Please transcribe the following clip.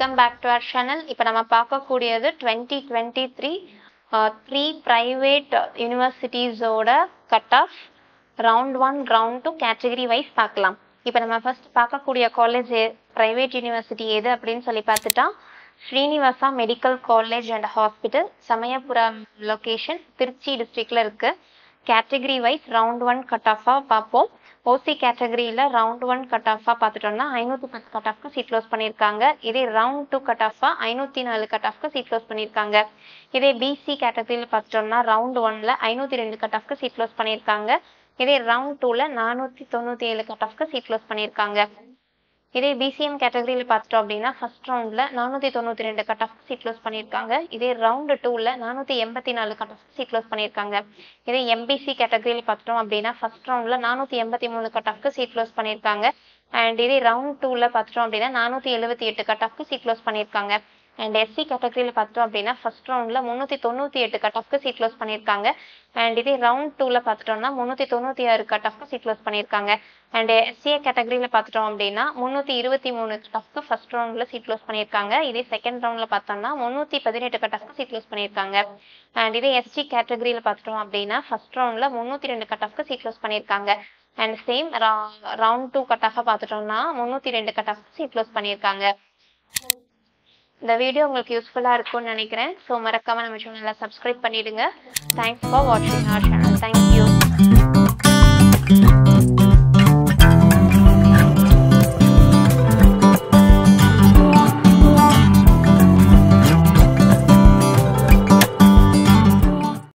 Welcome back to our channel. இப்போ நம்ம பார்க்கக்கூடியது 2023 த்ரீ ப்ரைவேட் யூனிவர்சிட்டிஸோட cut off round 1 round 2 category wise பார்க்கலாம். இப்போ நம்ம ஃபர்ஸ்ட் பார்க்கக்கூடிய காலேஜ் ப்ரைவேட் யூனிவர்சிட்டி எது அப்படின்னு சொல்லி பார்த்துட்டா Srinivasa medical college and hospital, Samayapuram location, Trichy டிஸ்ட்ரிக்ட்ல இருக்கு. கேட்டகரி வைஸ் ரவுண்ட் 1 கட் ஆஃபாக பார்ப்போம். ஓசி கேட்டகரியில் ரவுண்ட் 1 கட் ஆஃபாக பார்த்துட்டோம்னா 510 கட் ஆஃப்க்கு சீட் க்ளோஸ் பண்ணியிருக்காங்க. இதே ரவுண்ட் 2 கட் ஆஃபாக 504 கட் ஆஃப்க்கு சீட் க்ளோஸ் பண்ணியிருக்காங்க. இதே பிசி கேட்டகரியில் பார்த்துட்டோம்னா ரவுண்ட் 1ல் 502 கட் ஆஃப்க்கு சீட் க்ளோஸ் பண்ணியிருக்காங்க. இதே ரவுண்ட் 2ல் 497 கட் ஆஃப்க்கு சீட் க்ளோஸ் பண்ணியிருக்காங்க. இதே பிசிஎம் கேட்டகரியில் பார்த்துட்டோம் அப்படின்னா ஃபர்ஸ்ட் ரவுண்டில் 492 கட் ஆஃப் சீட் க்ளோஸ் பண்ணியிருக்காங்க. இதே ரவுண்டு 2ல் 484 கட் ஆஃப் சீட் க்ளோஸ் பண்ணியிருக்காங்க. இதே எம்பிசி கேட்டகரியில் பார்த்துட்டோம் அப்படின்னா ஃபர்ஸ்ட் ரவுண்டில் 483 கட் ஆஃப்க்கு சீட் க்ளோஸ் பண்ணியிருக்காங்க. அண்ட் இதே ரவுண்ட் 2ல் பார்த்துட்டோம் அப்படின்னா 478 கட் ஆஃப்க்கு சீட் க்ளோஸ் பண்ணியிருக்காங்க. அண்ட் எஸ்சி கேட்டகரியில் பார்த்துட்டோம் அப்படின்னா ஃபர்ஸ்ட் ரவுண்டில் 398 கட் ஆஃப்க்கு சீட் க்ளோஸ் பண்ணியிருக்காங்க. அண்ட் இதே ரவுண்ட் 2ல் பார்த்துட்டோம்னா 396 கட் ஆஃப்க்கு சீட் க்ளோஸ் பண்ணியிருக்காங்க. அண்ட் எஸ்சிஏ கேட்டகரியில் பார்த்துட்டோம் அப்படின்னா 323 கட் ஆஃப்க்கு ஃபர்ஸ்ட் ரவுண்டில் சீட் க்ளோஸ் பண்ணியிருக்காங்க. இதே செகண்ட் ரவுண்டில் பார்த்தோம்னா 318 கட் ஆஃப்க்கு சீட் க்ளோஸ் பண்ணியிருக்காங்க. அண்ட் இதே எஸ்டி கேட்டகரியில் பார்த்துட்டோம் அப்படின்னா ஃபர்ஸ்ட் ரவுண்டில் 302 கட் ஆஃப்க்கு சீட் க்ளோஸ் பண்ணியிருக்காங்க. அண்ட் சேம் ரவுண்ட் 2 கட் ஆஃபாக பார்த்துட்டோம்னா 302 கட் ஆஃப்க்கு சீட் க்ளோஸ் பண்ணியிருக்காங்க. இந்த வீடியோ உங்களுக்கு யூஸ்ஃபுல்லாக இருக்கும்னு நினைக்கிறேன். ஸோ மறக்காமல் நம்ம சேனலை சப்ஸ்கிரைப் பண்ணிடுங்க. தேங்க்ஸ் ஃபார் வாட்சிங் அவர் சேனல். தேங்க்யூ.